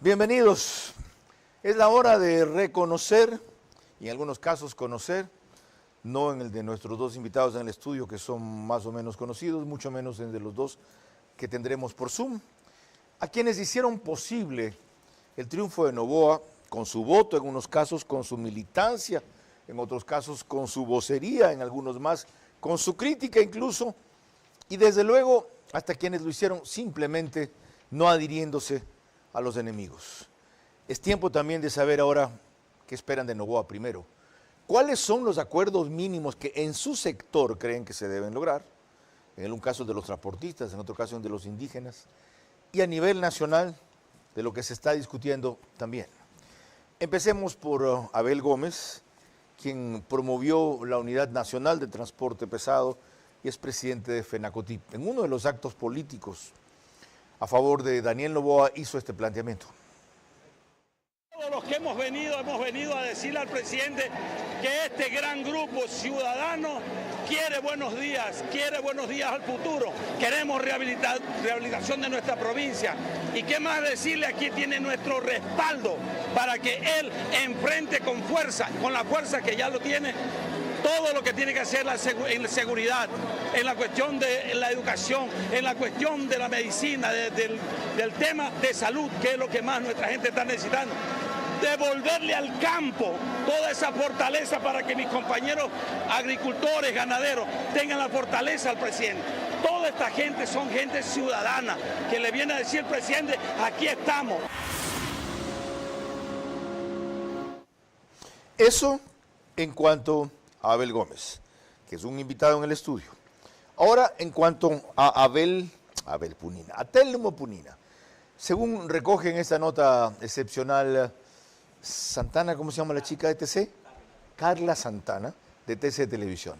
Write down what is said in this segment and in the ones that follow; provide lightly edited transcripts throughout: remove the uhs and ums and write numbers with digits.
Bienvenidos. Es la hora de reconocer, y en algunos casos conocer, no en el de nuestros dos invitados en el estudio, que son más o menos conocidos, mucho menos en el de los dos que tendremos por Zoom, a quienes hicieron posible el triunfo de Noboa, con su voto, en unos casos con su militancia, en otros casos con su vocería, en algunos más con su crítica incluso, y desde luego hasta quienes lo hicieron simplemente no adhiriéndose a los enemigos. Es tiempo también de saber ahora qué esperan de Noboa primero. ¿Cuáles son los acuerdos mínimos que en su sector creen que se deben lograr? En un caso de los transportistas, en otro caso de los indígenas, y a nivel nacional de lo que se está discutiendo también. Empecemos por Abel Gómez, quien promovió la Unidad Nacional de Transporte Pesado y es presidente de FENACOTIP. En uno de los actos políticos a favor de Daniel Noboa hizo este planteamiento. Todos los que hemos venido a decirle al presidente que este gran grupo ciudadano quiere buenos días al futuro. Queremos rehabilitación de nuestra provincia. Y qué más decirle, aquí tiene nuestro respaldo para que él enfrente con fuerza, con la fuerza que ya lo tiene, todo lo que tiene que hacer en la seguridad, en la cuestión de la educación, en la cuestión de la medicina, del tema de salud, que es lo que más nuestra gente está necesitando. Devolverle al campo toda esa fortaleza para que mis compañeros agricultores, ganaderos, tengan la fortaleza al presidente. Toda esta gente son gente ciudadana, que le viene a decir al presidente, aquí estamos. Eso en cuanto a Abel Gómez, que es un invitado en el estudio. Ahora, en cuanto a Abel Punina, a Telmo Punina. Según recoge en esta nota excepcional Santana, ¿cómo se llama la chica de TC? Carla Santana, de TC Televisión.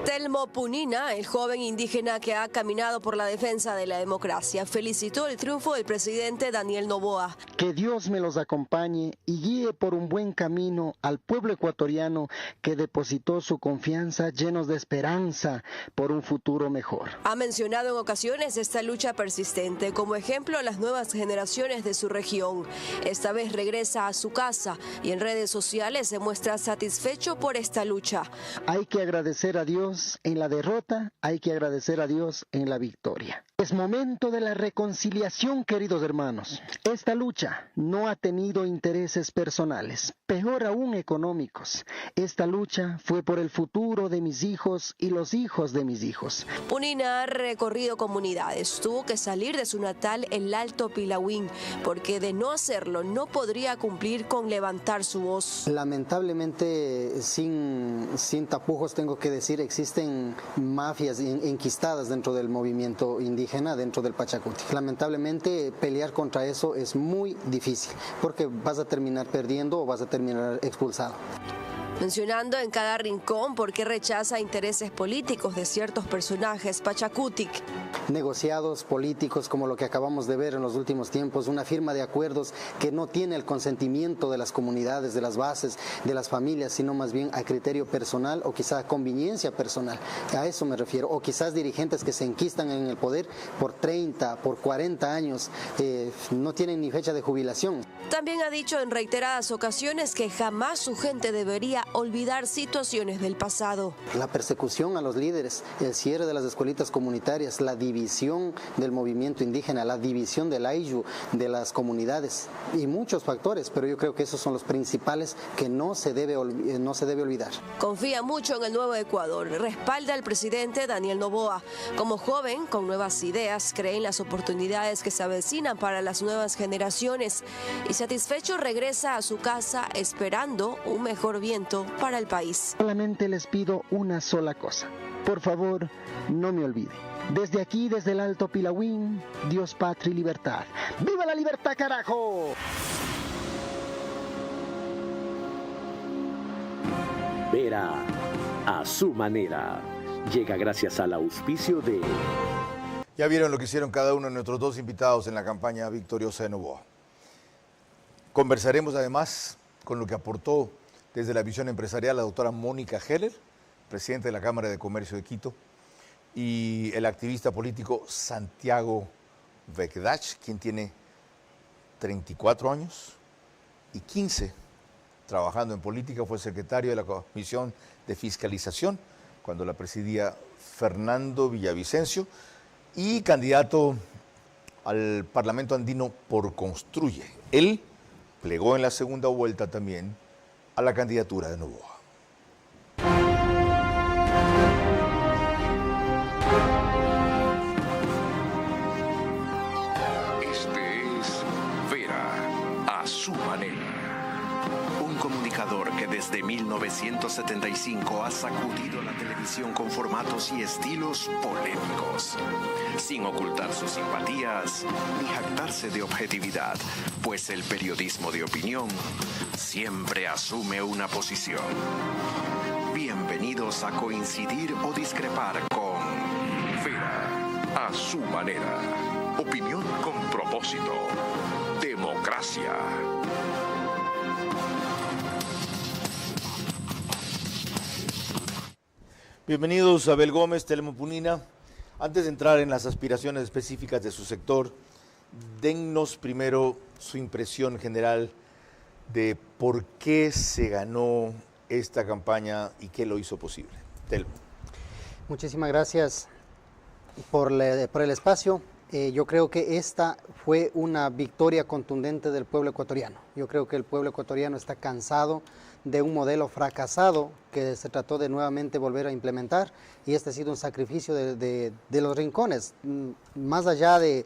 Telmo Punina, el joven indígena que ha caminado por la defensa de la democracia, felicitó el triunfo del presidente Daniel Noboa. Que Dios me los acompañe y guíe por un buen camino al pueblo ecuatoriano que depositó su confianza llenos de esperanza por un futuro mejor. Ha mencionado en ocasiones esta lucha persistente, como ejemplo las nuevas generaciones de su región. Esta vez regresa a su casa y en redes sociales se muestra satisfecho por esta lucha. Hay que agradecer a Dios en la derrota, hay que agradecer a Dios en la victoria. Es momento de la reconciliación, queridos hermanos. Esta lucha no ha tenido intereses personales, peor aún económicos. Esta lucha fue por el futuro de mis hijos y los hijos de mis hijos. Punina ha recorrido comunidades, tuvo que salir de su natal, el Alto Pilauín, porque de no hacerlo no podría cumplir con levantar su voz. Lamentablemente, sin tapujos tengo que decir, existen mafias enquistadas dentro del movimiento indígena, dentro del Pachacuti. Lamentablemente, pelear contra eso es muy difícil, porque vas a terminar perdiendo o vas a terminar expulsado. Mencionando en cada rincón por qué rechaza intereses políticos de ciertos personajes Pachacutic. Negociados políticos como lo que acabamos de ver en los últimos tiempos, una firma de acuerdos que no tiene el consentimiento de las comunidades, de las bases, de las familias, sino más bien a criterio personal o quizá a conveniencia personal. A eso me refiero. O quizás dirigentes que se enquistan en el poder por 30, por 40 años, no tienen ni fecha de jubilación. También ha dicho en reiteradas ocasiones que jamás su gente debería olvidar situaciones del pasado. La persecución a los líderes, el cierre de las escuelitas comunitarias, la división del movimiento indígena, la división del ayllu, de las comunidades y muchos factores, pero yo creo que esos son los principales que no se debe olvidar. Confía mucho en el nuevo Ecuador, respalda al presidente Daniel Noboa. Como joven, con nuevas ideas, cree en las oportunidades que se avecinan para las nuevas generaciones y satisfecho regresa a su casa esperando un mejor viento para el país. Solamente les pido una sola cosa. Por favor, no me olvide. Desde aquí, desde el Alto Pilauín, Dios, patria y libertad. ¡Viva la libertad, carajo! Vera a su manera. Llega gracias al auspicio de... Ya vieron lo que hicieron cada uno de nuestros dos invitados en la campaña victoriosa de Noboa. Conversaremos además con lo que aportó desde la visión empresarial la doctora Mónica Heller, presidenta de la Cámara de Comercio de Quito, y el activista político Santiago Bekdach, quien tiene 34 años y 15 trabajando en política, fue secretario de la Comisión de Fiscalización cuando la presidía Fernando Villavicencio y candidato al Parlamento Andino por Construye. Él plegó en la segunda vuelta también a la candidatura de Noboa. Este es Vera, a su manera. Un comunicador que desde 1975 ha sacudido la televisión con formatos y estilos polémicos, sin ocultar sus simpatías ni jactarse de objetividad, pues el periodismo de opinión siempre asume una posición. Bienvenidos a coincidir o discrepar con Vera, a su manera. Opinión con propósito. Democracia. Bienvenidos Abel Gómez, Telmo Punina. Antes de entrar en las aspiraciones específicas de su sector, dennos primero su impresión general de por qué se ganó esta campaña y qué lo hizo posible. Telmo. Muchísimas gracias por el espacio. Yo creo que esta fue una victoria contundente del pueblo ecuatoriano. Yo creo que el pueblo ecuatoriano está cansado de un modelo fracasado que se trató de nuevamente volver a implementar, y este ha sido un sacrificio de los rincones, más allá de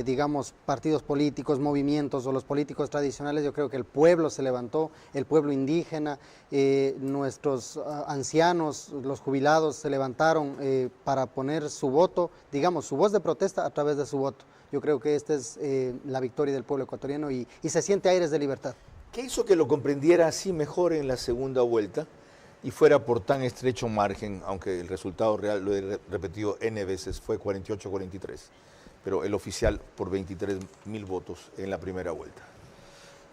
digamos, partidos políticos, movimientos o los políticos tradicionales. Yo creo que el pueblo se levantó, el pueblo indígena, nuestros ancianos, los jubilados se levantaron para poner su voto, digamos, su voz de protesta a través de su voto. Yo creo que esta es la victoria del pueblo ecuatoriano y se siente aires de libertad. ¿Qué hizo que lo comprendiera así mejor en la segunda vuelta y fuera por tan estrecho margen, aunque el resultado real, lo he repetido N veces, fue 48-43, pero el oficial por 23.000 votos en la primera vuelta?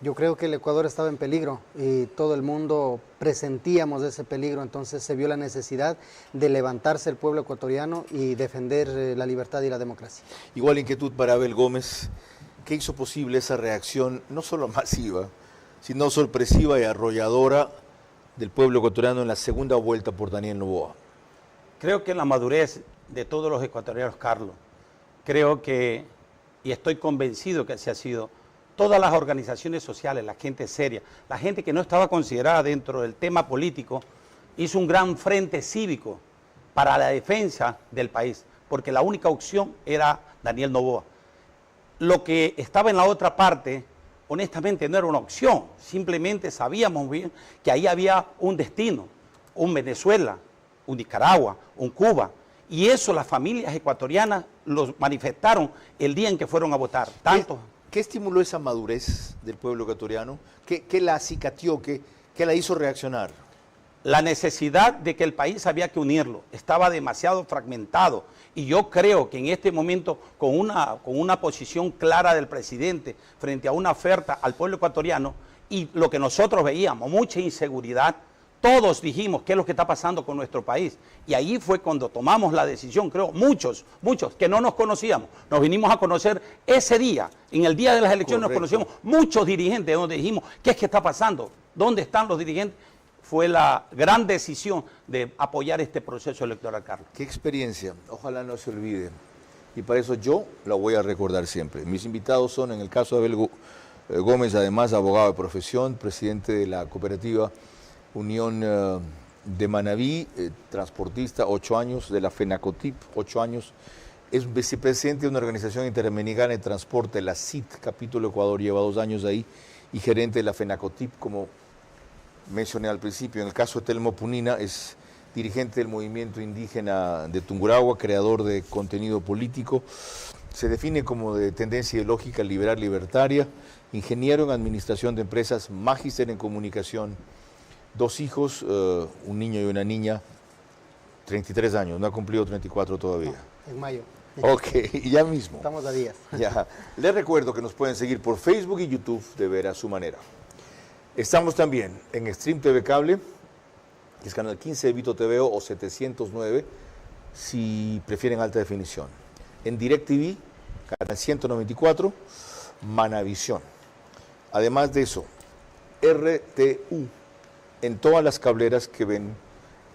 Yo creo que el Ecuador estaba en peligro y todo el mundo presentíamos ese peligro, entonces se vio la necesidad de levantarse el pueblo ecuatoriano y defender la libertad y la democracia. Igual inquietud para Abel Gómez. ¿Qué hizo posible esa reacción, no solo masiva, sino sorpresiva y arrolladora del pueblo ecuatoriano en la segunda vuelta por Daniel Noboa? Creo que la madurez de todos los ecuatorianos, Carlos, creo que, y estoy convencido que así ha sido, todas las organizaciones sociales, la gente seria, la gente que no estaba considerada dentro del tema político, hizo un gran frente cívico para la defensa del país, porque la única opción era Daniel Noboa. Lo que estaba en la otra parte, honestamente, no era una opción, simplemente sabíamos bien que ahí había un destino, un Venezuela, un Nicaragua, un Cuba, y eso las familias ecuatorianas los manifestaron el día en que fueron a votar. ¿Qué estimuló esa madurez del pueblo ecuatoriano? ¿Qué la acicateó? ¿Qué la hizo reaccionar? La necesidad de que el país había que unirlo, estaba demasiado fragmentado, y yo creo que en este momento, con una posición clara del presidente frente a una oferta al pueblo ecuatoriano, y lo que nosotros veíamos, mucha inseguridad, todos dijimos qué es lo que está pasando con nuestro país, y ahí fue cuando tomamos la decisión, creo, muchos que no nos conocíamos, nos vinimos a conocer ese día, en el día de las elecciones. Correcto. Nos conocimos muchos dirigentes, donde dijimos, ¿qué es que está pasando? ¿Dónde están los dirigentes? Fue la gran decisión de apoyar este proceso electoral, Carlos. Qué experiencia, ojalá no se olvide, y para eso yo la voy a recordar siempre. Mis invitados son, en el caso de Abel Gómez, además abogado de profesión, presidente de la cooperativa Unión de Manabí, transportista, 8 años, de la FENACOTIP, 8 años, es vicepresidente de una organización interamericana de transporte, la CIT, capítulo Ecuador, lleva 2 años ahí, y gerente de la FENACOTIP, como mencioné al principio. En el caso de Telmo Punina, es dirigente del movimiento indígena de Tungurahua, creador de contenido político, se define como de tendencia ideológica liberal libertaria, ingeniero en administración de empresas, magíster en comunicación, 2 hijos, un niño y una niña, 33 años, no ha cumplido 34 todavía. No, en mayo. Ok, ya mismo. Estamos a días. Ya. Les recuerdo que nos pueden seguir por Facebook y YouTube de Ver a su manera. Estamos también en Stream TV Cable, que es canal 15 de Vito TV o 709, si prefieren alta definición. En DirecTV Canal 194, Manavisión. Además de eso, RTU en todas las cableras que ven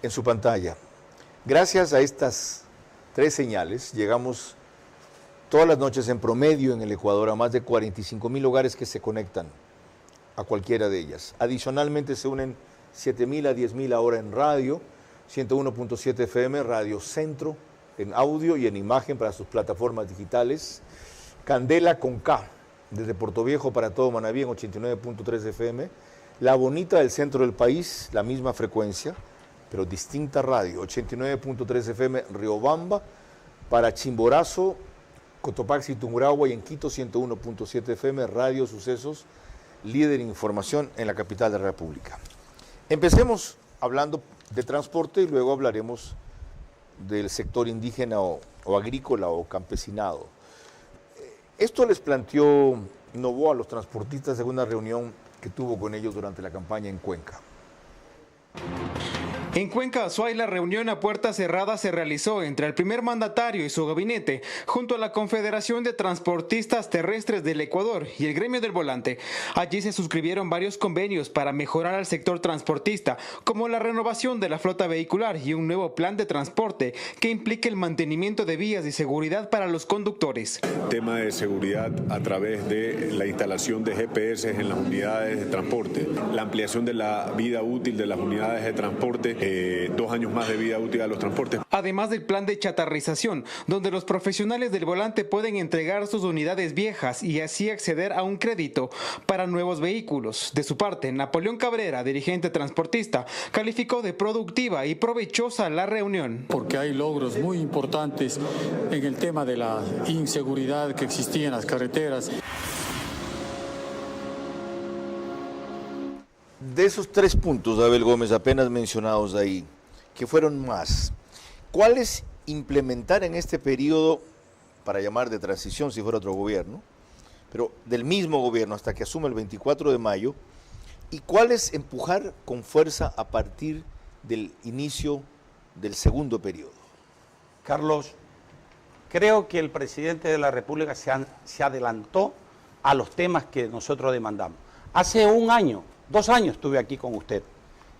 en su pantalla. Gracias a estas 3 señales, llegamos todas las noches en promedio en el Ecuador a más de 45,000 hogares que se conectan a cualquiera de ellas. Adicionalmente se unen 7,000 a 10,000 ahora en radio, 101.7 FM, Radio Centro, en audio y en imagen para sus plataformas digitales. Candela con K, desde Portoviejo para todo Manaví en 89.3 FM. La Bonita del centro del país, la misma frecuencia, pero distinta radio, 89.3 FM, Riobamba, para Chimborazo, Cotopaxi, Tungurahua y en Quito, 101.7 FM, Radio Sucesos, líder en información en la capital de la República. Empecemos hablando de transporte y luego hablaremos del sector indígena o agrícola o campesinado. Esto les planteó Noboa a los transportistas en una reunión que tuvo con ellos durante la campaña en Cuenca. En Cuenca, Azuay, la reunión a puerta cerrada se realizó entre el primer mandatario y su gabinete, junto a la Confederación de Transportistas Terrestres del Ecuador y el Gremio del Volante. Allí se suscribieron varios convenios para mejorar al sector transportista, como la renovación de la flota vehicular y un nuevo plan de transporte que implique el mantenimiento de vías y seguridad para los conductores. Tema de seguridad a través de la instalación de GPS en las unidades de transporte, la ampliación de la vida útil de las unidades de transporte, 2 años más de vida útil a los transportes. Además del plan de chatarrización, donde los profesionales del volante pueden entregar sus unidades viejas y así acceder a un crédito para nuevos vehículos. De su parte, Napoleón Cabrera, dirigente transportista, calificó de productiva y provechosa la reunión. Porque hay logros muy importantes en el tema de la inseguridad que existía en las carreteras. De esos 3 puntos, Abel Gómez, apenas mencionados ahí, que fueron más, ¿cuáles implementar en este periodo, para llamar de transición si fuera otro gobierno, pero del mismo gobierno hasta que asume el 24 de mayo, y cuáles empujar con fuerza a partir del inicio del segundo periodo? Carlos, creo que el presidente de la República se adelantó a los temas que nosotros demandamos. Hace 1 año, 2 años estuve aquí con usted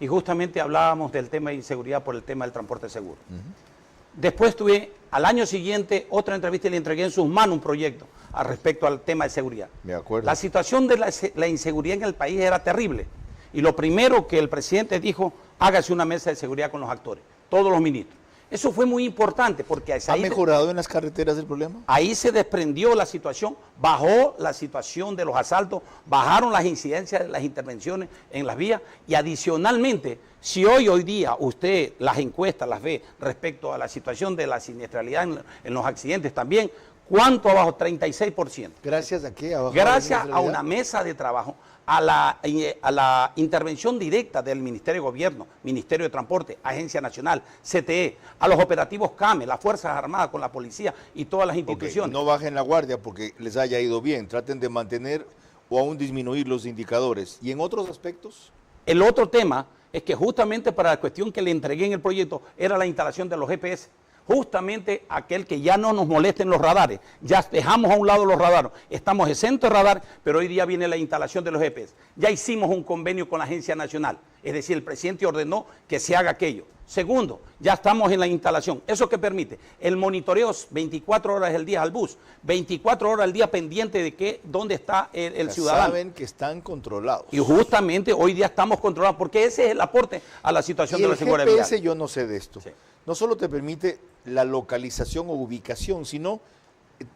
y justamente hablábamos del tema de inseguridad por el tema del transporte seguro. Después tuve al año siguiente otra entrevista y le entregué en sus manos un proyecto al respecto al tema de seguridad. Me acuerdo. La situación de la inseguridad en el país era terrible y lo primero que el presidente dijo, hágase una mesa de seguridad con los actores, todos los ministros. Eso fue muy importante porque... ¿Ha mejorado en las carreteras el problema? Ahí se desprendió la situación, bajó la situación de los asaltos, bajaron las incidencias de las intervenciones en las vías y adicionalmente, si hoy día usted las encuestas las ve respecto a la situación de la siniestralidad en los accidentes también, ¿cuánto abajo? 36%. ¿Gracias a qué? Gracias a una mesa de trabajo, a la intervención directa del Ministerio de Gobierno, Ministerio de Transporte, Agencia Nacional, CTE, a los operativos CAME, las Fuerzas Armadas con la policía y todas las instituciones. No bajen la guardia porque les haya ido bien, traten de mantener o aún disminuir los indicadores. ¿Y en otros aspectos? El otro tema es que justamente para la cuestión que le entregué en el proyecto era la instalación de los GPS. Justamente aquel que ya no nos molesten los radares, ya dejamos a un lado los radares, estamos exentos de radar, pero hoy día viene la instalación de los GPS. Ya hicimos un convenio con la Agencia Nacional, es decir, el presidente ordenó que se haga aquello. Segundo, ya estamos en la instalación. ¿Eso qué permite? El monitoreo 24 horas del día al bus, 24 horas al día pendiente de dónde está el ciudadano. Saben que están controlados. Y justamente hoy día estamos controlados, porque ese es el aporte a la situación de la seguridad vial. El GPS, yo no sé de esto. Sí. No solo te permite la localización o ubicación, sino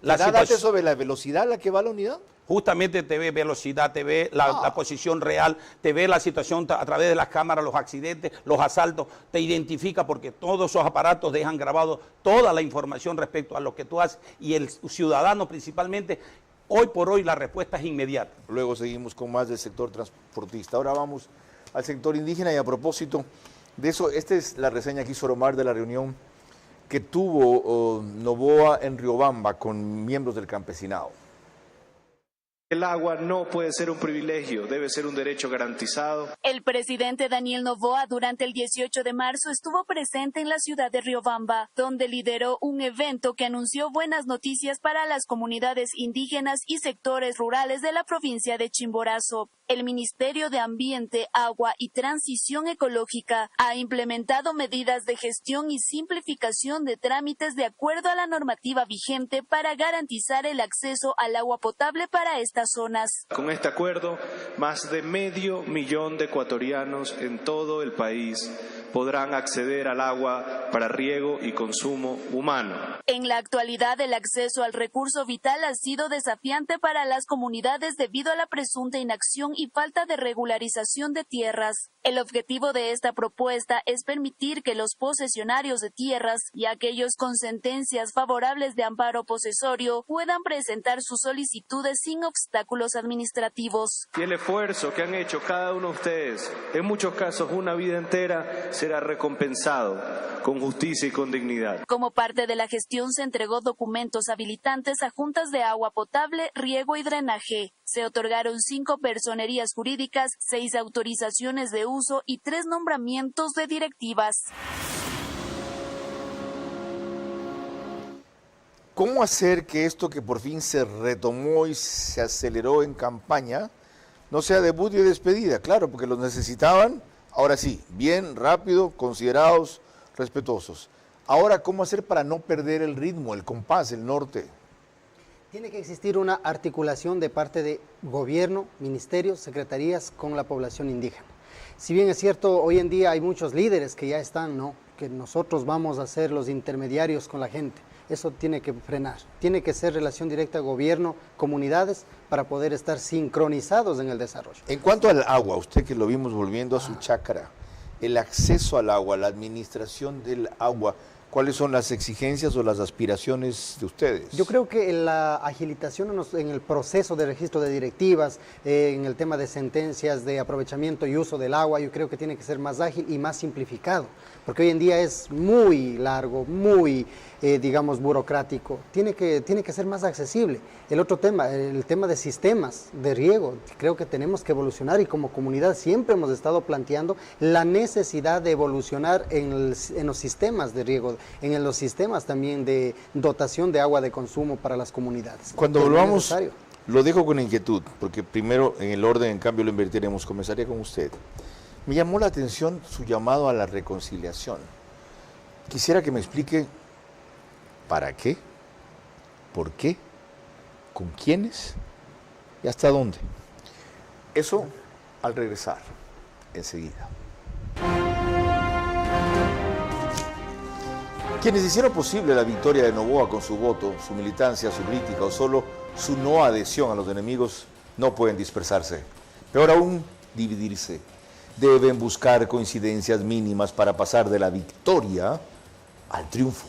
da datos sobre la velocidad a la que va la unidad. Justamente te ve velocidad, te ve la posición real, te ve la situación a través de las cámaras, los accidentes, los asaltos, te identifica porque todos esos aparatos dejan grabado toda la información respecto a lo que tú haces y el ciudadano principalmente. Hoy por hoy la respuesta es inmediata. Luego seguimos con más del sector transportista. Ahora vamos al sector indígena y a propósito de eso, esta es la reseña que hizo Omar de la reunión que tuvo Noboa en Riobamba con miembros del campesinado. El agua no puede ser un privilegio, debe ser un derecho garantizado. El presidente Daniel Noboa durante el 18 de marzo estuvo presente en la ciudad de Riobamba, donde lideró un evento que anunció buenas noticias para las comunidades indígenas y sectores rurales de la provincia de Chimborazo. El Ministerio de Ambiente, Agua y Transición Ecológica ha implementado medidas de gestión y simplificación de trámites de acuerdo a la normativa vigente para garantizar el acceso al agua potable para estas zonas. Con este acuerdo, más de 500.000 de ecuatorianos en todo el país podrán acceder al agua para riego y consumo humano. En la actualidad, el acceso al recurso vital ha sido desafiante para las comunidades debido a la presunta inacción y falta de regularización de tierras. El objetivo de esta propuesta es permitir que los posesionarios de tierras y aquellos con sentencias favorables de amparo posesorio puedan presentar sus solicitudes sin obstáculos administrativos. Y el esfuerzo que han hecho cada uno de ustedes, en muchos casos una vida entera, será recompensado con justicia y con dignidad. Como parte de la gestión se entregó documentos habilitantes a juntas de agua potable, riego y drenaje. Se otorgaron 5 personerías jurídicas, 6 autorizaciones de uso y 3 nombramientos de directivas. ¿Cómo hacer que esto que por fin se retomó y se aceleró en campaña no sea debut y despedida? Claro, porque los necesitaban. Ahora sí, bien, rápido, considerados, respetuosos. Ahora, ¿cómo hacer para no perder el ritmo, el compás, el norte? Tiene que existir una articulación de parte de gobierno, ministerios, secretarías con la población indígena. Si bien es cierto, hoy en día hay muchos líderes que ya están, ¿no?, que nosotros vamos a ser los intermediarios con la gente. Eso tiene que frenar. Tiene que ser relación directa gobierno, comunidades, para poder estar sincronizados en el desarrollo. En cuanto al agua, usted que lo vimos volviendo a su chácara, el acceso al agua, la administración del agua, ¿cuáles son las exigencias o las aspiraciones de ustedes? Yo creo que la agilitación en el proceso de registro de directivas, en el tema de sentencias de aprovechamiento y uso del agua, yo creo que tiene que ser más ágil y más simplificado, porque hoy en día es muy largo, muy, digamos, burocrático. Tiene que ser más accesible. El otro tema, el tema de sistemas de riego, creo que tenemos que evolucionar y como comunidad siempre hemos estado planteando la necesidad de evolucionar en los sistemas de riego, en los sistemas también de dotación de agua de consumo para las comunidades. Cuando volvamos, lo dejo con inquietud, porque primero en el orden, en cambio, lo invertiremos. Comenzaría con usted. Me llamó la atención su llamado a la reconciliación. Quisiera que me explique para qué, por qué, con quiénes y hasta dónde. Eso al regresar, enseguida. Quienes hicieron posible la victoria de Noboa con su voto, su militancia, su crítica o solo su no adhesión a los enemigos no pueden dispersarse. Peor aún, dividirse. Deben buscar coincidencias mínimas para pasar de la victoria al triunfo.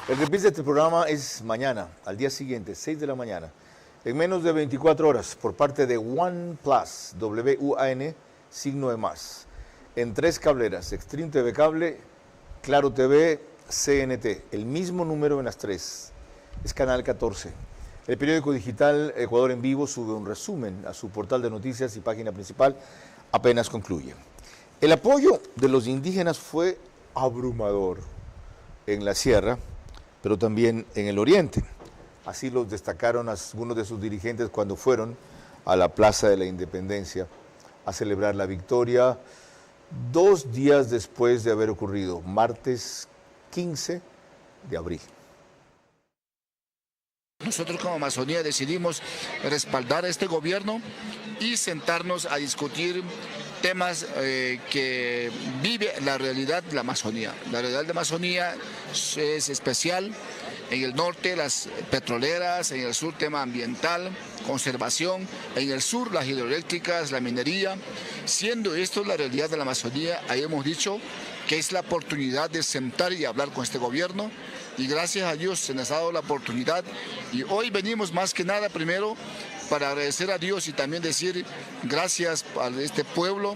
El reprise de este programa es mañana, al día siguiente, 6 de la mañana, en menos de 24 horas, por parte de OnePlus, WUAN, signo de más, en 3 cableras, Extreme TV Cable, Claro TV, CNT, el mismo número en las 3, es Canal 14. El periódico digital Ecuador en Vivo sube un resumen a su portal de noticias y página principal, apenas concluye. El apoyo de los indígenas fue abrumador en la sierra, pero también en el oriente. Así los destacaron algunos de sus dirigentes cuando fueron a la Plaza de la Independencia a celebrar la victoria 2 días después de haber ocurrido, martes 15 de abril. Nosotros como Amazonía decidimos respaldar a este gobierno y sentarnos a discutir temas que vive la realidad de la Amazonía. La realidad de la Amazonía es especial. En el norte las petroleras, en el sur tema ambiental, conservación, en el sur las hidroeléctricas, la minería. Siendo esto la realidad de la Amazonía, ahí hemos dicho que es la oportunidad de sentar y hablar con este gobierno. Y gracias a Dios se nos ha dado la oportunidad y hoy venimos más que nada primero para agradecer a Dios y también decir gracias a este pueblo,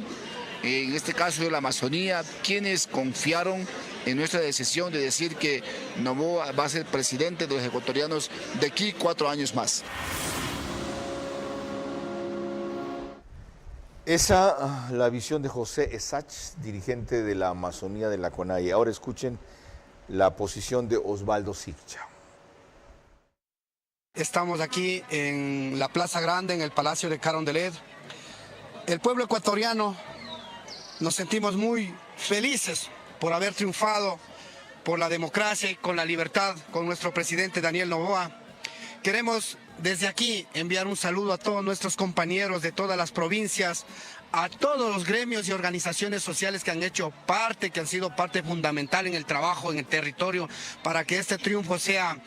en este caso de la Amazonía, quienes confiaron en nuestra decisión de decir que Noboa va a ser presidente de los ecuatorianos de aquí 4 años más. Esa, la visión de José Esach, dirigente de la Amazonía de la CONAIE. Ahora escuchen la posición de Osvaldo Siccha. Estamos aquí en la Plaza Grande, en el Palacio de Carondelet. El pueblo ecuatoriano nos sentimos muy felices por haber triunfado por la democracia y con la libertad con nuestro presidente Daniel Noboa. Queremos desde aquí enviar un saludo a todos nuestros compañeros de todas las provincias, a todos los gremios y organizaciones sociales que han hecho parte, que han sido parte fundamental en el trabajo, en el territorio, para que este triunfo sea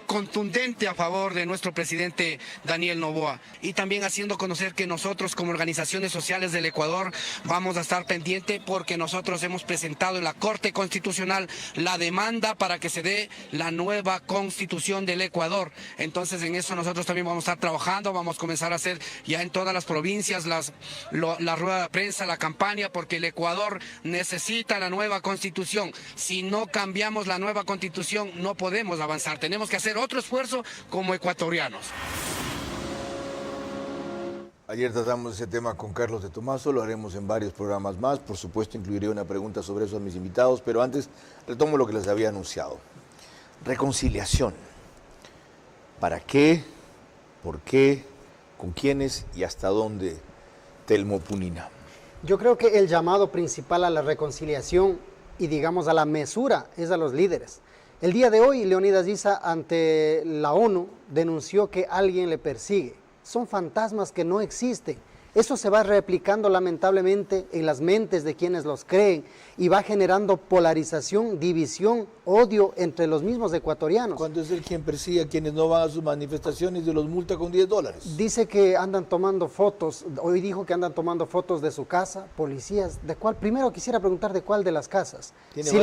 contundente a favor de nuestro presidente Daniel Noboa, y también haciendo conocer que nosotros como organizaciones sociales del Ecuador vamos a estar pendientes porque nosotros hemos presentado en la Corte Constitucional la demanda para que se dé la nueva constitución del Ecuador. Entonces en eso nosotros también vamos a estar trabajando, vamos a comenzar a hacer ya en todas las provincias la rueda de prensa, la campaña, porque el Ecuador necesita la nueva constitución. Si no cambiamos la nueva constitución no podemos avanzar, tenemos que hacer otro esfuerzo como ecuatorianos. Ayer tratamos ese tema con Carlos de Tomaso, lo haremos en varios programas más. Por supuesto, incluiré una pregunta sobre eso a mis invitados, pero antes retomo lo que les había anunciado. Reconciliación. ¿Para qué? ¿Por qué? ¿Con quiénes? ¿Y hasta dónde? Telmo Punina. Yo creo que el llamado principal a la reconciliación y, digamos, a la mesura es a los líderes. El día de hoy, Leonidas Issa, ante la ONU, denunció que alguien le persigue. Son fantasmas que no existen. Eso se va replicando lamentablemente en las mentes de quienes los creen y va generando polarización, división, odio entre los mismos ecuatorianos. ¿Cuándo es él quien persigue a quienes no van a sus manifestaciones y los multa con $10? Dice que andan tomando fotos, hoy dijo que andan tomando fotos de su casa, policías. ¿De cuál? Primero quisiera preguntar de cuál de las casas. Si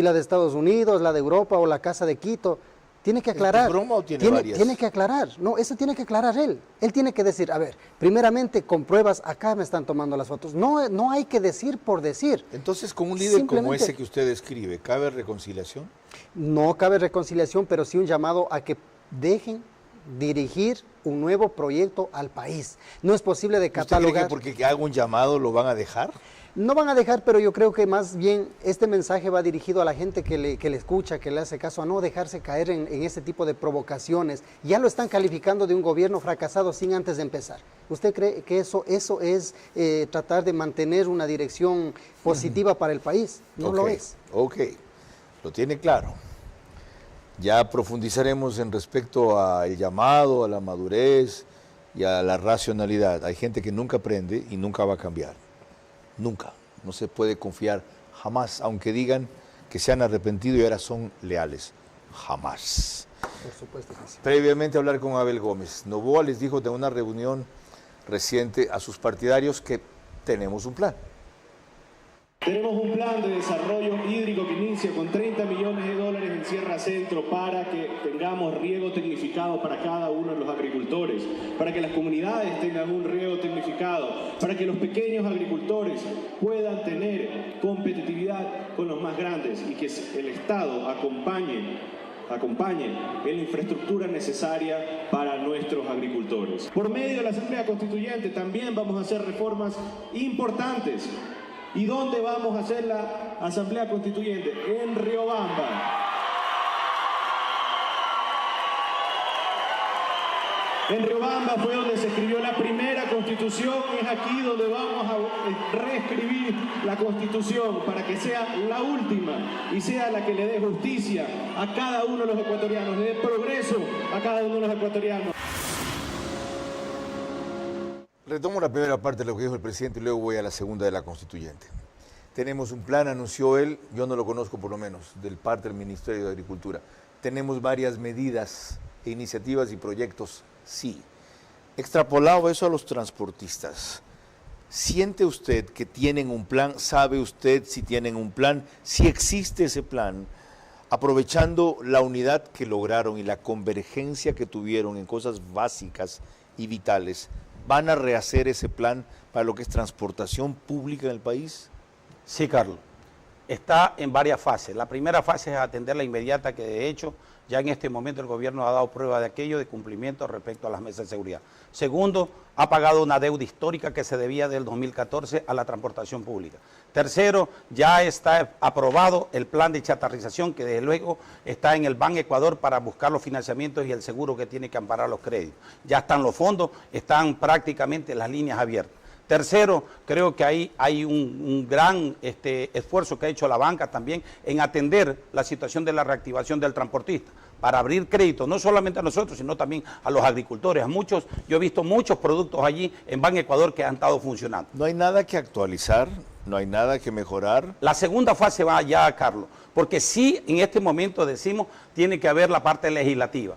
la de Estados Unidos, la de Europa o la casa de Quito. Tiene que aclarar. ¿Es broma o tiene varias? Tiene que aclarar. No, eso tiene que aclarar él. Él tiene que decir, a ver, primeramente con pruebas, acá me están tomando las fotos. No hay que decir por decir. Entonces, con un líder como ese que usted describe, ¿cabe reconciliación? No cabe reconciliación, pero sí un llamado a que dejen dirigir un nuevo proyecto al país. No es posible de catalogar. ¿Usted cree que porque haga un llamado lo van a dejar? No van a dejar, pero yo creo que más bien este mensaje va dirigido a la gente que le escucha, que le hace caso, a no dejarse caer en este tipo de provocaciones. Ya lo están calificando de un gobierno fracasado sin antes de empezar. ¿Usted cree que eso es tratar de mantener una dirección positiva para el país? No lo es. Ok, lo tiene claro. Ya profundizaremos en respecto al llamado, a la madurez y a la racionalidad. Hay gente que nunca aprende y nunca va a cambiar. Nunca. No se puede confiar jamás, aunque digan que se han arrepentido y ahora son leales. Jamás. Por supuesto que sí. Previamente hablar con Abel Gómez. Noboa les dijo de una reunión reciente a sus partidarios que tenemos un plan. Tenemos un plan de desarrollo hídrico que inicia con $30 millones en Sierra Centro para que tengamos riego tecnificado para cada uno de los agricultores, para que las comunidades tengan un riego tecnificado, para que los pequeños agricultores puedan tener competitividad con los más grandes y que el Estado acompañe en la infraestructura necesaria para nuestros agricultores. Por medio de la Asamblea Constituyente también vamos a hacer reformas importantes. ¿Y dónde vamos a hacer la Asamblea Constituyente? En Riobamba. En Riobamba fue donde se escribió la primera Constitución, es aquí donde vamos a reescribir la Constitución para que sea la última y sea la que le dé justicia a cada uno de los ecuatorianos, le dé progreso a cada uno de los ecuatorianos. Retomo la primera parte de lo que dijo el presidente y luego voy a la segunda de la constituyente. Tenemos un plan, anunció él, yo no lo conozco por lo menos, del parte del Ministerio de Agricultura. Tenemos varias medidas, iniciativas y proyectos, sí. Extrapolado eso a los transportistas, ¿siente usted que tienen un plan? ¿Sabe usted si tienen un plan? Si existe ese plan, aprovechando la unidad que lograron y la convergencia que tuvieron en cosas básicas y vitales, ¿van a rehacer ese plan para lo que es transportación pública en el país? Sí, Carlos. Está en varias fases. La primera fase es atender la inmediata, que de hecho Ya en este momento el gobierno ha dado prueba de aquello, de cumplimiento respecto a las mesas de seguridad. Segundo, ha pagado una deuda histórica que se debía del 2014 a la transportación pública. Tercero, ya está aprobado el plan de chatarrización que desde luego está en el Ban Ecuador para buscar los financiamientos y el seguro que tiene que amparar los créditos. Ya están los fondos, están prácticamente las líneas abiertas. Tercero, creo que hay un gran esfuerzo que ha hecho la banca también en atender la situación de la reactivación del transportista, para abrir crédito, no solamente a nosotros, sino también a los agricultores, a muchos. Yo he visto muchos productos allí en Ban Ecuador que han estado funcionando. No hay nada que actualizar, no hay nada que mejorar. La segunda fase va allá, Carlos, porque sí, en este momento decimos, tiene que haber la parte legislativa.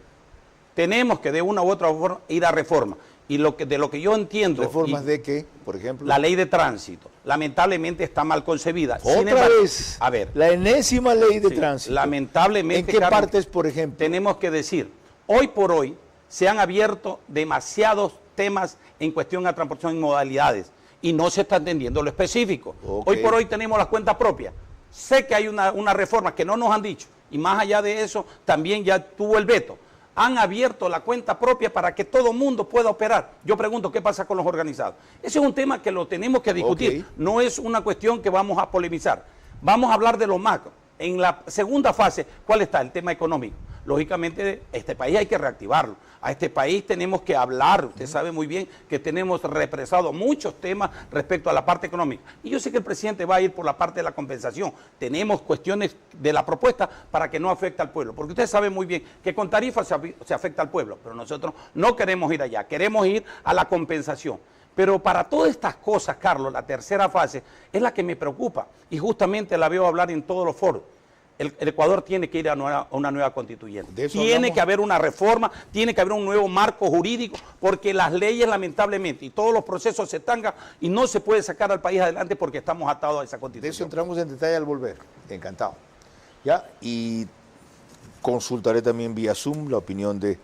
Tenemos que de una u otra forma ir a reforma. Y de lo que yo entiendo... ¿Reformas de qué, por ejemplo? La ley de tránsito, lamentablemente está mal concebida. ¿Otra vez? A ver. La enésima ley de tránsito. Lamentablemente, ¿En qué Carlos, partes, por ejemplo? Tenemos que decir, hoy por hoy se han abierto demasiados temas en cuestión a transportación en modalidades y no se está entendiendo lo específico. Okay. Hoy por hoy tenemos las cuentas propias. Sé que hay una reforma que no nos han dicho y más allá de eso también ya tuvo el veto. Han abierto la cuenta propia para que todo mundo pueda operar. Yo pregunto, ¿qué pasa con los organizados? Ese es un tema que lo tenemos que discutir. Okay. No es una cuestión que vamos a polemizar. Vamos a hablar de lo macro. En la segunda fase, ¿cuál está? El tema económico. Lógicamente, este país hay que reactivarlo. A este país tenemos que hablar. Usted sabe muy bien que tenemos represado muchos temas respecto a la parte económica. Y yo sé que el presidente va a ir por la parte de la compensación. Tenemos cuestiones de la propuesta para que no afecte al pueblo. Porque usted sabe muy bien que con tarifas se afecta al pueblo. Pero nosotros no queremos ir allá. Queremos ir a la compensación. Pero para todas estas cosas, Carlos, la tercera fase es la que me preocupa. Y justamente la veo hablar en todos los foros. El Ecuador tiene que ir a una nueva constituyente. Tiene que haber una reforma, tiene que haber un nuevo marco jurídico, porque las leyes lamentablemente y todos los procesos se estancan y no se puede sacar al país adelante porque estamos atados a esa constitución. De eso entramos en detalle al volver. Encantado. ¿Ya? Y consultaré también vía Zoom la opinión de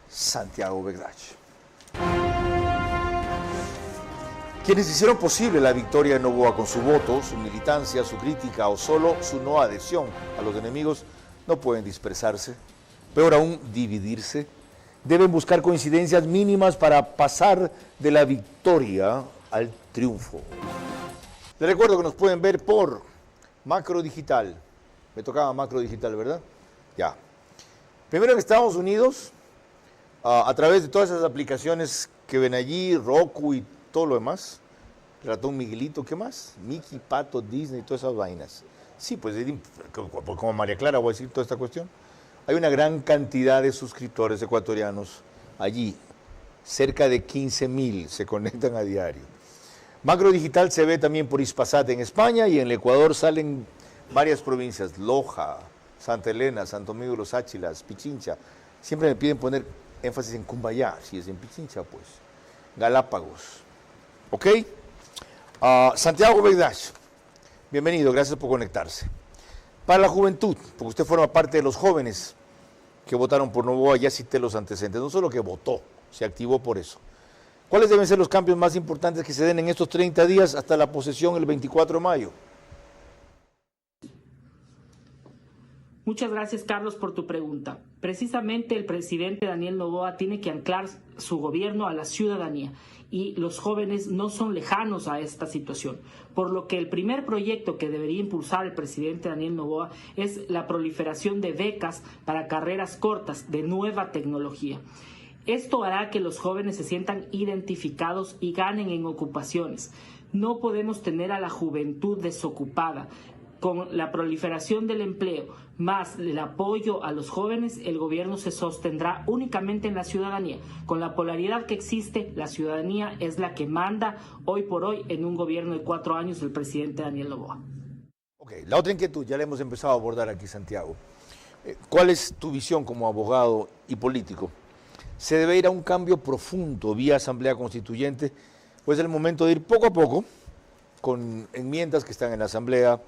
Santiago Begdach. Quienes hicieron posible la victoria de Noboa con su voto, su militancia, su crítica o solo su no adhesión a los enemigos no pueden dispersarse, peor aún dividirse. Deben buscar coincidencias mínimas para pasar de la victoria al triunfo. Les recuerdo que nos pueden ver por Macro Digital. Me tocaba Macro Digital, ¿verdad? Ya. Primero en Estados Unidos, a través de todas esas aplicaciones que ven allí, Roku y todo lo demás, Ratón Miguelito, ¿qué más? Mickey, Pato, Disney, todas esas vainas. Sí, pues como María Clara voy a decir toda esta cuestión. Hay una gran cantidad de suscriptores ecuatorianos allí, cerca de 15,000 se conectan a diario. Macro Digital se ve también por Hispasat en España y en el Ecuador salen varias provincias, Loja, Santa Elena, Santo Domingo de los Áchilas, Pichincha. Siempre me piden poner énfasis en Cumbayá, si es en Pichincha, pues. Galápagos. ¿Ok? Santiago Begdach, bienvenido, gracias por conectarse. Para la juventud, porque usted forma parte de los jóvenes que votaron por Noboa, ya cité los antecedentes, no solo que votó, se activó por eso. ¿Cuáles deben ser los cambios más importantes que se den en estos 30 días hasta la posesión el 24 de mayo? Muchas gracias, Carlos, por tu pregunta. Precisamente el presidente Daniel Noboa tiene que anclar su gobierno a la ciudadanía y los jóvenes no son lejanos a esta situación, por lo que el primer proyecto que debería impulsar el presidente Daniel Noboa es la proliferación de becas para carreras cortas de nueva tecnología. Esto hará que los jóvenes se sientan identificados y ganen en ocupaciones. No podemos tener a la juventud desocupada. Con la proliferación del empleo más el apoyo a los jóvenes, el gobierno se sostendrá únicamente en la ciudadanía. Con la polaridad que existe, la ciudadanía es la que manda hoy por hoy en un gobierno de 4 años del presidente Daniel Noboa. Ok, la otra inquietud ya la hemos empezado a abordar aquí, Santiago. ¿Cuál es tu visión como abogado y político? ¿Se debe ir a un cambio profundo vía Asamblea Constituyente? Pues es el momento de ir poco a poco con enmiendas que están en la Asamblea,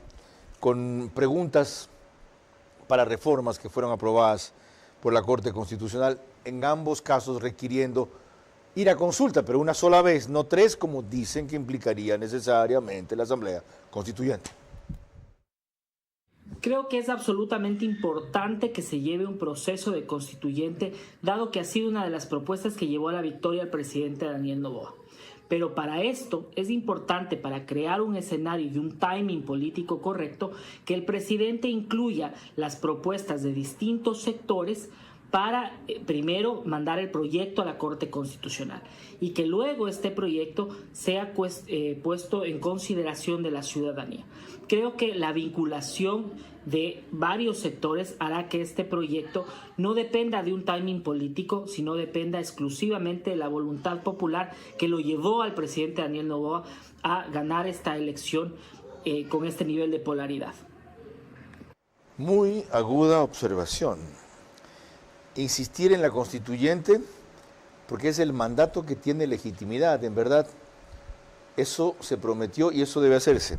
con preguntas para reformas que fueron aprobadas por la Corte Constitucional, en ambos casos requiriendo ir a consulta, pero una sola vez, no 3, como dicen que implicaría necesariamente la Asamblea Constituyente. Creo que es absolutamente importante que se lleve un proceso de constituyente, dado que ha sido una de las propuestas que llevó a la victoria al presidente Daniel Noboa. Pero para esto es importante, para crear un escenario y un timing político correcto, que el presidente incluya las propuestas de distintos sectores para primero mandar el proyecto a la Corte Constitucional y que luego este proyecto sea puesto en consideración de la ciudadanía. Creo que la vinculación de varios sectores hará que este proyecto no dependa de un timing político, sino dependa exclusivamente de la voluntad popular que lo llevó al presidente Daniel Noboa a ganar esta elección con este nivel de polaridad. Muy aguda observación. Insistir en la constituyente porque es el mandato que tiene legitimidad, en verdad. Eso se prometió y eso debe hacerse.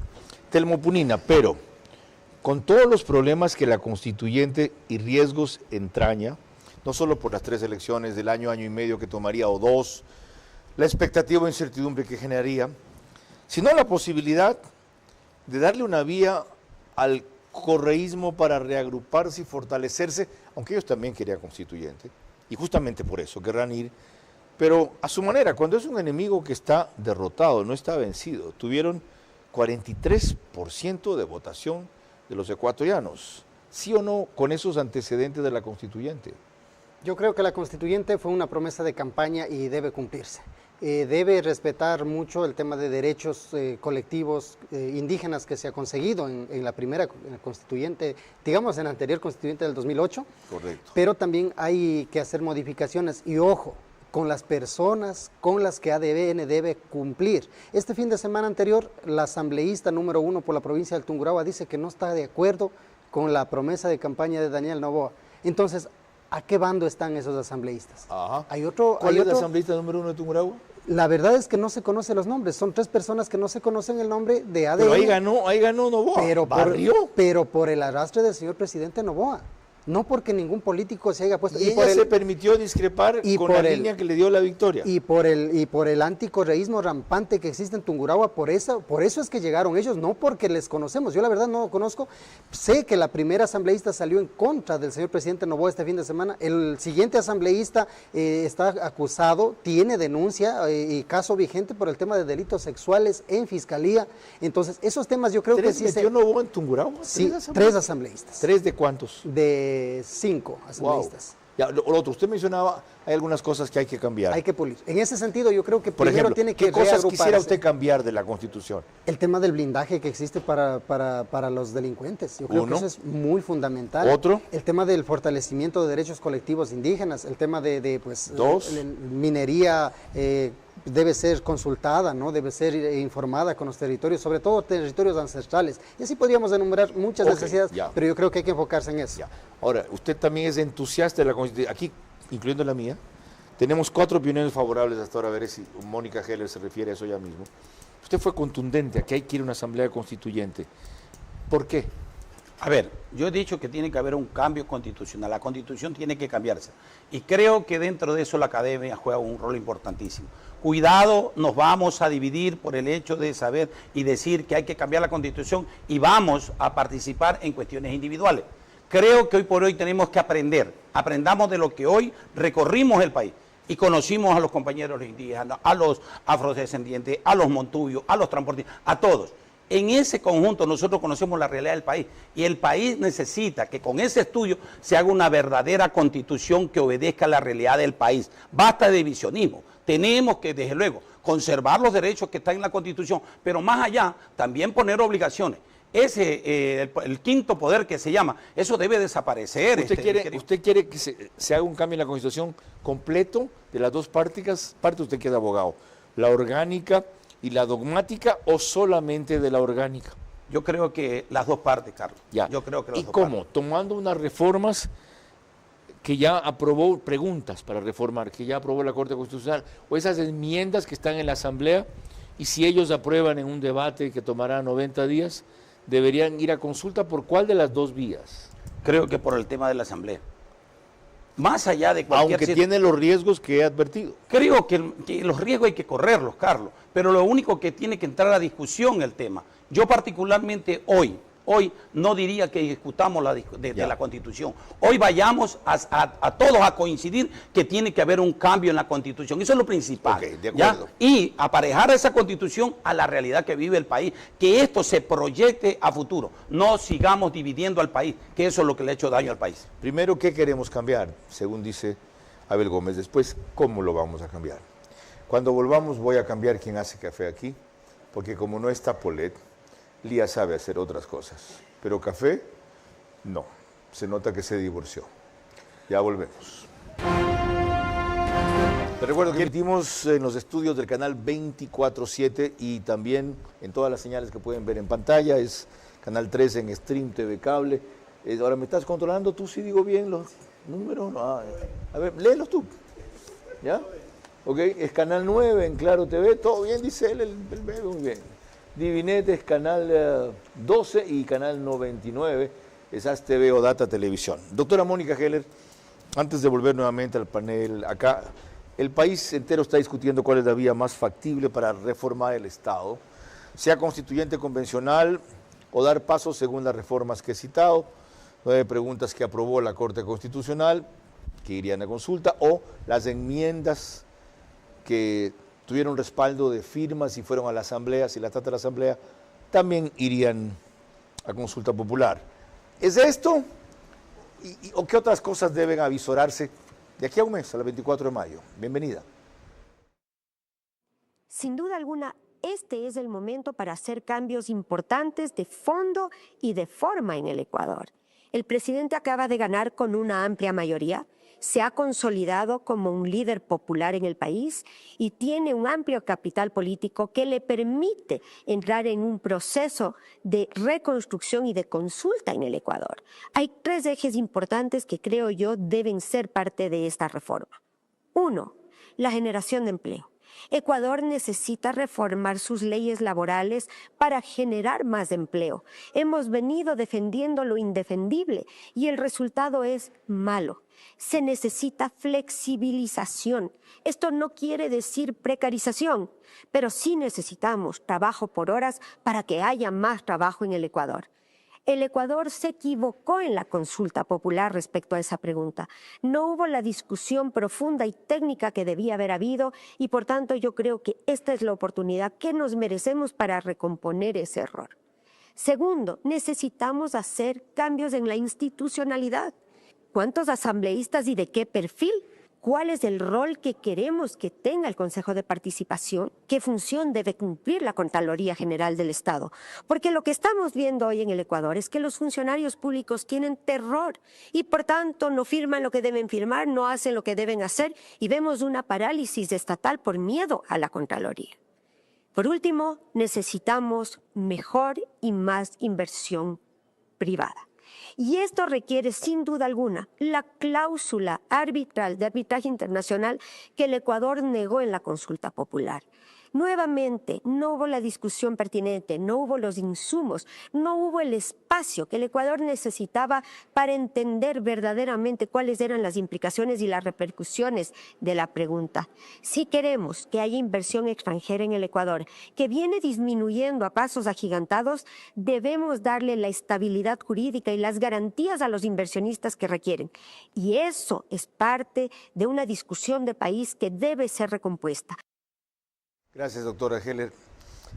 Telmo Punina, pero con todos los problemas que la constituyente y riesgos entraña, no solo por las 3 elecciones del año y medio que tomaría o 2, la expectativa e incertidumbre que generaría, sino la posibilidad de darle una vía al correísmo para reagruparse y fortalecerse, aunque ellos también querían constituyente, y justamente por eso querrán ir, pero a su manera, cuando es un enemigo que está derrotado, no está vencido. Tuvieron 43% de votación de los ecuatorianos, ¿sí o no con esos antecedentes de la constituyente? Yo creo que la constituyente fue una promesa de campaña y debe cumplirse. Debe respetar mucho el tema de derechos colectivos indígenas que se ha conseguido en la primera constituyente, digamos en la anterior constituyente del 2008. Correcto. Pero también hay que hacer modificaciones y ojo, con las personas con las que ADN debe cumplir. Este fin de semana anterior, la asambleísta número 1 por la provincia del Tungurahua dice que no está de acuerdo con la promesa de campaña de Daniel Noboa. Entonces, ¿a qué bando están esos asambleístas? Ajá. ¿Cuál es la asambleísta número 1 de Tungurahua? La verdad es que no se conocen los nombres, son 3 personas que no se conocen el nombre de ADN. Pero ahí ganó Noboa, pero por el arrastre del señor presidente Noboa. No porque ningún político se haya puesto... Y ella se permitió discrepar con la línea que le dio la victoria. Y por el anticorreísmo rampante que existe en Tungurahua, por eso es que llegaron ellos, no porque les conocemos. Yo la verdad no lo conozco. Sé que la primera asambleísta salió en contra del señor presidente Noboa este fin de semana. El siguiente asambleísta está acusado, tiene denuncia y caso vigente por el tema de delitos sexuales en fiscalía. Entonces, esos temas yo creo que sí ¿Metió Noboa en Tungurahua? Sí, 3 asambleístas. ¿3 de cuántos? De 5 asambleístas. Wow. Ya, lo otro, usted mencionaba, hay algunas cosas que hay que cambiar. Hay que pulir. En ese sentido, yo creo que por primero ejemplo, tiene que ¿qué cosas quisiera usted cambiar de la Constitución? El tema del blindaje que existe para los delincuentes. Yo creo que eso es muy fundamental. ¿Otro? El tema del fortalecimiento de derechos colectivos indígenas. El tema de minería debe ser consultada, ¿no? Debe ser informada con los territorios, sobre todo territorios ancestrales. Y así podríamos enumerar muchas necesidades, pero yo creo que hay que enfocarse en eso. Ya. Ahora, usted también es entusiasta de la Constitución. Aquí, incluyendo la mía, tenemos 4 opiniones favorables hasta ahora. A ver si Mónica Heller se refiere a eso ya mismo. Usted fue contundente, aquí hay que ir a una asamblea constituyente. ¿Por qué? A ver, yo he dicho que tiene que haber un cambio constitucional. La Constitución tiene que cambiarse. Y creo que dentro de eso la academia juega un rol importantísimo. Cuidado, nos vamos a dividir por el hecho de saber y decir que hay que cambiar la Constitución y vamos a participar en cuestiones individuales. Creo que hoy por hoy tenemos que aprendamos de lo que hoy recorrimos el país y conocimos a los compañeros indígenas, a los afrodescendientes, a los montubios, a los transportistas, a todos. En ese conjunto nosotros conocemos la realidad del país y el país necesita que con ese estudio se haga una verdadera constitución que obedezca a la realidad del país. Basta de divisionismo. Tenemos que, desde luego, conservar los derechos que están en la Constitución, pero más allá, también poner obligaciones. El quinto poder que se llama, eso debe desaparecer. ¿Usted quiere que se haga un cambio en la Constitución completo de las 2 partes? Usted que es abogado, la orgánica y la dogmática, o solamente de la orgánica? Yo creo que las 2 partes, Carlos. Ya. Yo creo que las ¿Y 2 cómo? partes. Tomando unas reformas que ya aprobó, preguntas para reformar, que ya aprobó la Corte Constitucional, o esas enmiendas que están en la Asamblea, y si ellos aprueban en un debate que tomará 90 días, deberían ir a consulta. ¿Por cuál de las 2 vías? Creo que por el tema de la Asamblea. Más allá de cualquier... Aunque tiene los riesgos que he advertido. Creo que los riesgos hay que correrlos, Carlos, pero lo único que tiene que entrar a discusión el tema. Yo particularmente hoy hoy no diría que discutamos de la Constitución. Hoy vayamos a todos a coincidir que tiene que haber un cambio en la Constitución. Eso es lo principal. Okay, de acuerdo. ¿Ya? Y aparejar esa Constitución a la realidad que vive el país, que esto se proyecte a futuro. No sigamos dividiendo al país, que eso es lo que le ha hecho daño al país. Primero, ¿qué queremos cambiar? Según dice Abel Gómez. Después, ¿cómo lo vamos a cambiar? Cuando volvamos voy a cambiar quién hace café aquí, porque como no está Polet, Lía sabe hacer otras cosas, pero café, no. Se nota que se divorció. Ya volvemos. Te recuerdo que emitimos en los estudios del canal 24/7 y también en todas las señales que pueden ver en pantalla. Es canal 3 en Stream TV Cable. Ahora, ¿me estás controlando tú si digo bien los números? No, a ver, léelos tú. ¿Ya? Ok, es canal 9 en Claro TV. Todo bien, dice él, el bebé, muy bien. Divinete es canal 12 y canal 99 es AS TV o Data Televisión. Doctora Mónica Heller, antes de volver nuevamente al panel acá, el país entero está discutiendo cuál es la vía más factible para reformar el Estado, sea constituyente convencional o dar pasos según las reformas que he citado, 9 preguntas que aprobó la Corte Constitucional, que irían a consulta, o las enmiendas que tuvieron respaldo de firmas y fueron a la Asamblea, si la trata de la Asamblea, también irían a consulta popular. ¿Es esto? ¿O qué otras cosas deben avisorarse de aquí a un mes, a la 24 de mayo? Bienvenida. Sin duda alguna, este es el momento para hacer cambios importantes de fondo y de forma en el Ecuador. El presidente acaba de ganar con una amplia mayoría, se ha consolidado como un líder popular en el país y tiene un amplio capital político que le permite entrar en un proceso de reconstrucción y de consulta en el Ecuador. Hay 3 ejes importantes que creo yo deben ser parte de esta reforma. 1, la generación de empleo. Ecuador necesita reformar sus leyes laborales para generar más empleo. Hemos venido defendiendo lo indefendible y el resultado es malo. Se necesita flexibilización. Esto no quiere decir precarización, pero sí necesitamos trabajo por horas para que haya más trabajo en el Ecuador. El Ecuador se equivocó en la consulta popular respecto a esa pregunta. No hubo la discusión profunda y técnica que debía haber habido y por tanto yo creo que esta es la oportunidad que nos merecemos para recomponer ese error. Segundo, necesitamos hacer cambios en la institucionalidad. ¿Cuántos asambleístas y de qué perfil? ¿Cuál es el rol que queremos que tenga el Consejo de Participación? ¿Qué función debe cumplir la Contraloría General del Estado? Porque lo que estamos viendo hoy en el Ecuador es que los funcionarios públicos tienen terror y por tanto no firman lo que deben firmar, no hacen lo que deben hacer y vemos una parálisis estatal por miedo a la Contraloría. Por último, necesitamos mejor y más inversión privada. Y esto requiere, sin duda alguna, la cláusula arbitral de arbitraje internacional que el Ecuador negó en la consulta popular. Nuevamente, no hubo la discusión pertinente, no hubo los insumos, no hubo el espacio que el Ecuador necesitaba para entender verdaderamente cuáles eran las implicaciones y las repercusiones de la pregunta. Si queremos que haya inversión extranjera en el Ecuador, que viene disminuyendo a pasos agigantados, debemos darle la estabilidad jurídica y las garantías a los inversionistas que requieren. Y eso es parte de una discusión de país que debe ser recompuesta. Gracias, doctora Heller.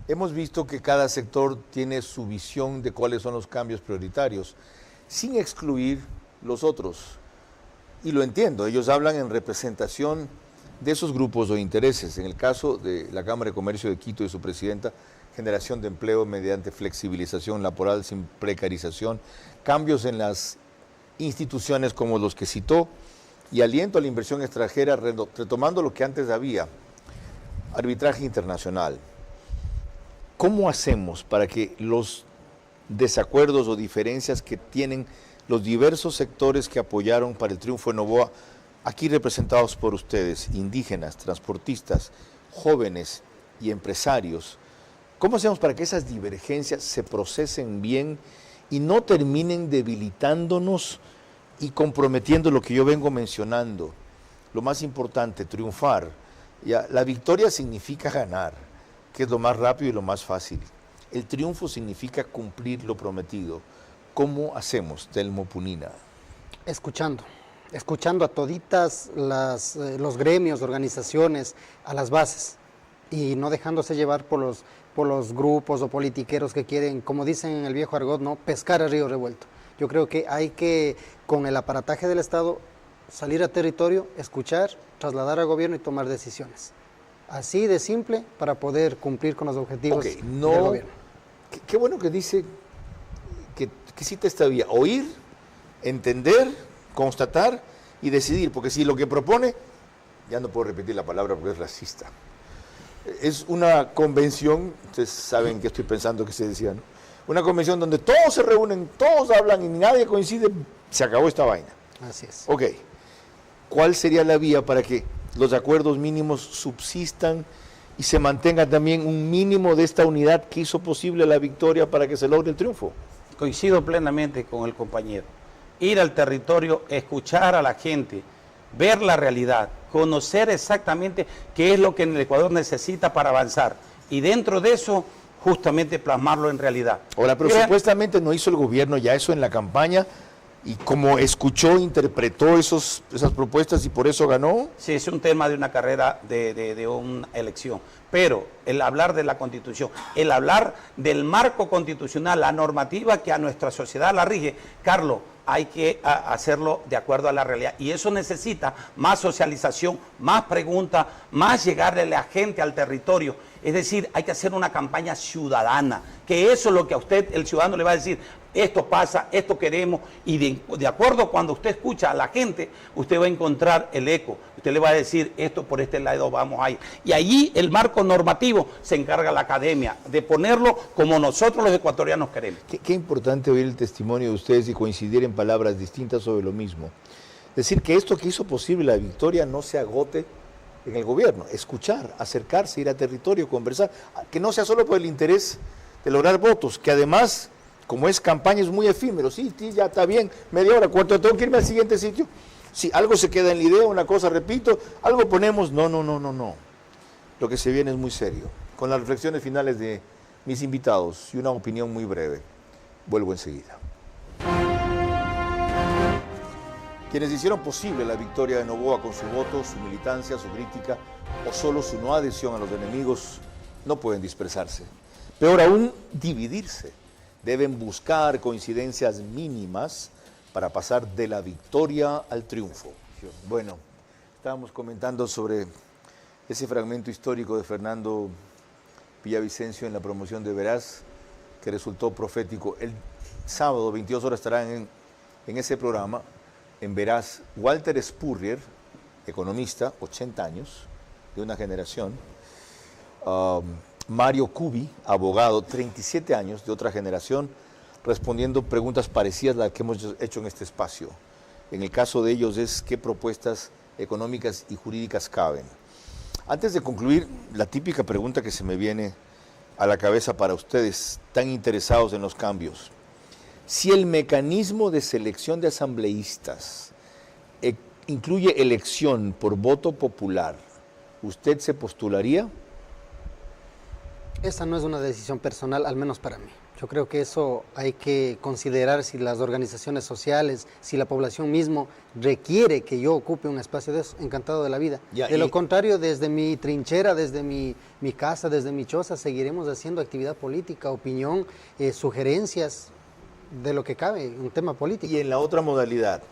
Hemos visto que cada sector tiene su visión de cuáles son los cambios prioritarios, sin excluir los otros. Y lo entiendo, ellos hablan en representación de esos grupos o intereses. En el caso de la Cámara de Comercio de Quito y su presidenta, generación de empleo mediante flexibilización laboral sin precarización, cambios en las instituciones como los que citó y aliento a la inversión extranjera, retomando lo que antes había. Arbitraje internacional. ¿Cómo hacemos para que los desacuerdos o diferencias que tienen los diversos sectores que apoyaron para el triunfo de Noboa, aquí representados por ustedes, indígenas, transportistas, jóvenes y empresarios, cómo hacemos para que esas divergencias se procesen bien y no terminen debilitándonos y comprometiendo lo que yo vengo mencionando? Lo más importante, triunfar. Ya, la victoria significa ganar, que es lo más rápido y lo más fácil. El triunfo significa cumplir lo prometido. ¿Cómo hacemos, Telmo Punina? Escuchando a toditas los gremios, organizaciones, a las bases, y no dejándose llevar por los grupos o politiqueros que quieren, como dicen en el viejo argot, ¿no?, pescar a río revuelto. Yo creo que hay que, con el aparataje del Estado, salir a territorio, escuchar, trasladar al gobierno y tomar decisiones. Así de simple para poder cumplir con los objetivos del gobierno. Qué bueno que dice que cita esta vía: oír, entender, constatar y decidir, porque si lo que propone, ya no puedo repetir la palabra porque es racista, es una convención, ustedes saben qué estoy pensando que se decía, ¿no? Una convención donde todos se reúnen, todos hablan y nadie coincide, se acabó esta vaina. Así es. Ok, ¿cuál sería la vía para que los acuerdos mínimos subsistan y se mantenga también un mínimo de esta unidad que hizo posible la victoria para que se logre el triunfo? Coincido plenamente con el compañero. Ir al territorio, escuchar a la gente, ver la realidad, conocer exactamente qué es lo que el Ecuador necesita para avanzar y dentro de eso justamente plasmarlo en realidad. Ahora, pero supuestamente no hizo el gobierno ya eso en la campaña y como escuchó, interpretó esas propuestas y por eso ganó. Sí, es un tema de una carrera, de una elección, pero el hablar de la Constitución, el hablar del marco constitucional, la normativa que a nuestra sociedad la rige, Carlos, hay que hacerlo de acuerdo a la realidad y eso necesita más socialización, más preguntas, más llegarle a la gente al territorio. Es decir, hay que hacer una campaña ciudadana, que eso es lo que a usted, el ciudadano, le va a decir: esto pasa, esto queremos, y de acuerdo cuando usted escucha a la gente, usted va a encontrar el eco, usted le va a decir: esto por este lado vamos a ir. Y allí el marco normativo se encarga la academia de ponerlo como nosotros los ecuatorianos queremos. Qué importante oír el testimonio de ustedes y coincidir en palabras distintas sobre lo mismo. Decir que esto que hizo posible la victoria no se agote en el gobierno, escuchar, acercarse, ir a territorio, conversar, que no sea solo por el interés de lograr votos, que además, como es campaña, es muy efímero. Sí, ya está bien, media hora, ¿cuánto tengo que irme al siguiente sitio? Si algo se queda en la idea, una cosa repito, algo ponemos, no. Lo que se viene es muy serio. Con las reflexiones finales de mis invitados y una opinión muy breve, vuelvo enseguida. Quienes hicieron posible la victoria de Noboa con su voto, su militancia, su crítica o solo su no adhesión a los enemigos, no pueden dispersarse. Peor aún, dividirse. Deben buscar coincidencias mínimas para pasar de la victoria al triunfo. Bueno, estábamos comentando sobre ese fragmento histórico de Fernando Villavicencio en la promoción de Veraz, que resultó profético. El sábado, 22 horas, estarán en ese programa, en Veraz, Walter Spurrier, economista, 80 años, de una generación, Mario Cubi, abogado, 37 años, de otra generación, respondiendo preguntas parecidas a las que hemos hecho en este espacio. En el caso de ellos es qué propuestas económicas y jurídicas caben. Antes de concluir, la típica pregunta que se me viene a la cabeza para ustedes, tan interesados en los cambios. Si el mecanismo de selección de asambleístas incluye elección por voto popular, ¿usted se postularía? Esa no es una decisión personal, al menos para mí. Yo creo que eso hay que considerar si las organizaciones sociales, si la población mismo requiere que yo ocupe un espacio de eso, encantado de la vida. De lo contrario, desde mi trinchera, desde mi casa, desde mi choza, seguiremos haciendo actividad política, opinión, sugerencias de lo que cabe, un tema político. Y en la otra modalidad,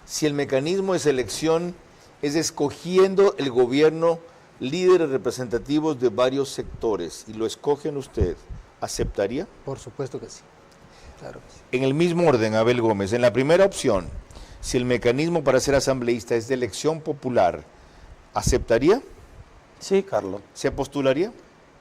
si el mecanismo de selección es escogiendo el gobierno líderes representativos de varios sectores y lo escogen usted, ¿aceptaría? Por supuesto que sí, claro que sí. En el mismo orden, Abel Gómez, en la primera opción, si el mecanismo para ser asambleísta es de elección popular, ¿aceptaría? Sí, Carlos. ¿Se postularía?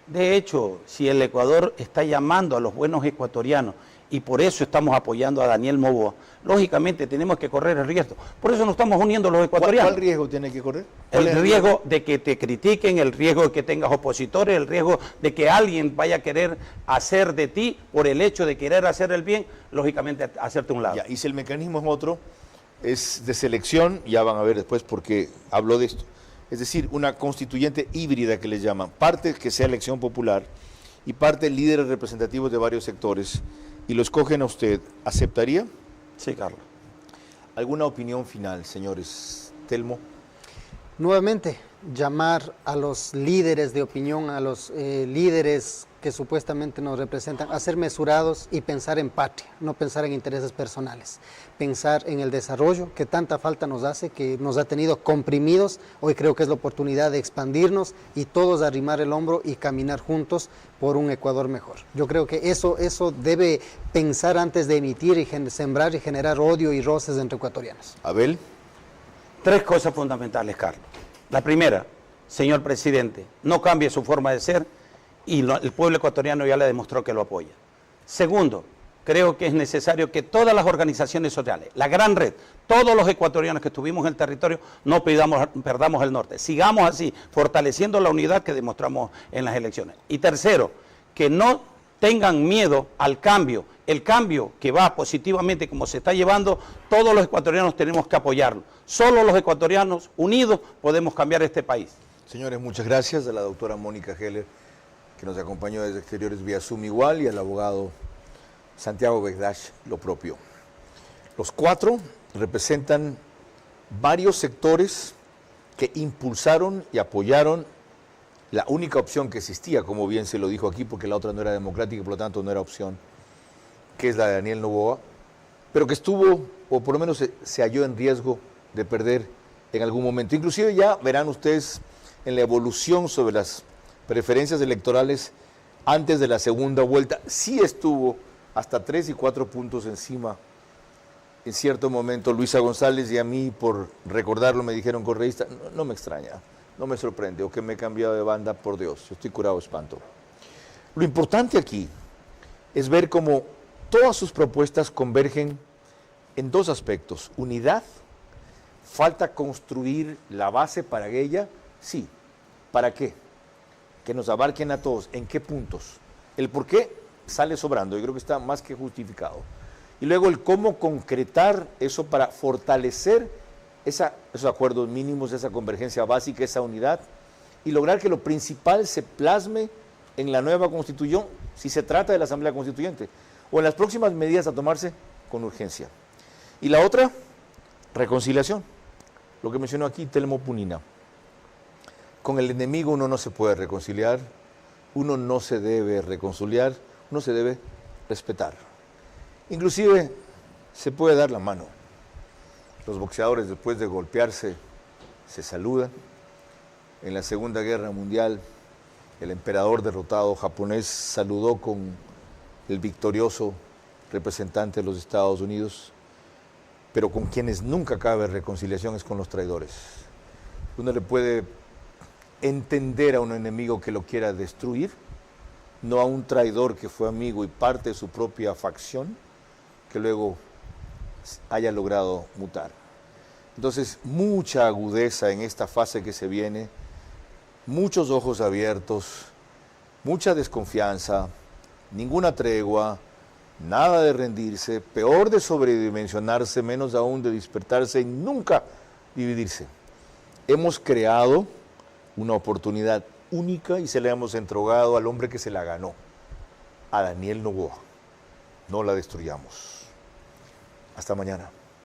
De hecho, si el Ecuador está llamando a los buenos ecuatorianos y por eso estamos apoyando a Daniel Noboa, lógicamente tenemos que correr el riesgo. Por eso nos estamos uniendo los ecuatorianos. ¿Cuál riesgo tiene que correr? El riesgo de que te critiquen, el riesgo de que tengas opositores, el riesgo de que alguien vaya a querer hacer de ti por el hecho de querer hacer el bien, lógicamente hacerte a un lado. Ya, y si el mecanismo es otro, es de selección, ya van a ver después por qué hablo de esto. Es decir, una constituyente híbrida que le llaman, parte que sea elección popular y parte líderes representativos de varios sectores, y lo escogen a usted, ¿aceptaría? Sí, Carlos. ¿Alguna opinión final, señores? Telmo. Nuevamente, llamar a los líderes de opinión, a los líderes que supuestamente nos representan, a ser mesurados y pensar en patria, no pensar en intereses personales, pensar en el desarrollo que tanta falta nos hace, que nos ha tenido comprimidos. Hoy creo que es la oportunidad de expandirnos y todos arrimar el hombro y caminar juntos por un Ecuador mejor. Yo creo que eso debe pensar antes de emitir y sembrar y generar odio y roces entre ecuatorianos. Abel. 3 cosas fundamentales, Carlos. La primera, señor presidente, no cambie su forma de ser y el pueblo ecuatoriano ya le demostró que lo apoya. Segundo, creo que es necesario que todas las organizaciones sociales, la gran red, todos los ecuatorianos que estuvimos en el territorio, no perdamos el norte. Sigamos así, fortaleciendo la unidad que demostramos en las elecciones. Y tercero, que no tengan miedo al cambio. El cambio que va positivamente como se está llevando, todos los ecuatorianos tenemos que apoyarlo. Solo los ecuatorianos unidos podemos cambiar este país. Señores, muchas gracias a la doctora Mónica Heller, que nos acompañó desde Exteriores vía Zoom igual, y al abogado Santiago Begdash lo propio. Los 4 representan varios sectores que impulsaron y apoyaron la única opción que existía, como bien se lo dijo aquí, porque la otra no era democrática y por lo tanto no era opción, que es la de Daniel Noboa, pero que estuvo, o por lo menos se halló en riesgo de perder en algún momento. Inclusive ya verán ustedes en la evolución sobre las preferencias electorales antes de la segunda vuelta, sí estuvo hasta 3 y 4 puntos encima en cierto momento Luisa González, y a mí, por recordarlo, me dijeron correísta. No me extraña, no me sorprende, o que me he cambiado de banda, por Dios, yo estoy curado de espanto. Lo importante aquí es ver cómo todas sus propuestas convergen en 2 aspectos: unidad, falta construir la base para ella, sí, ¿para qué? Que nos abarquen a todos. ¿En qué puntos? El por qué sale sobrando, yo creo que está más que justificado. Y luego el cómo concretar eso para fortalecer esos acuerdos mínimos, esa convergencia básica, esa unidad, y lograr que lo principal se plasme en la nueva Constitución, si se trata de la Asamblea Constituyente, o en las próximas medidas a tomarse con urgencia. Y la otra, reconciliación. Lo que mencionó aquí Telmo Punina. Con el enemigo uno no se puede reconciliar, uno no se debe reconciliar, uno se debe respetar. Inclusive se puede dar la mano. Los boxeadores, después de golpearse, se saludan. En la Segunda Guerra Mundial, el emperador derrotado japonés saludó con el victorioso representante de los Estados Unidos, pero con quienes nunca cabe reconciliación es con los traidores. Uno le puede entender a un enemigo que lo quiera destruir, no a un traidor que fue amigo y parte de su propia facción, que luego haya logrado mutar. Entonces, mucha agudeza en esta fase que se viene, muchos ojos abiertos, mucha desconfianza, ninguna tregua, nada de rendirse, peor de sobredimensionarse, menos aún de despertarse y nunca dividirse. Hemos creado una oportunidad única y se la hemos entregado al hombre que se la ganó, a Daniel Noboa. No la destruyamos. Hasta mañana.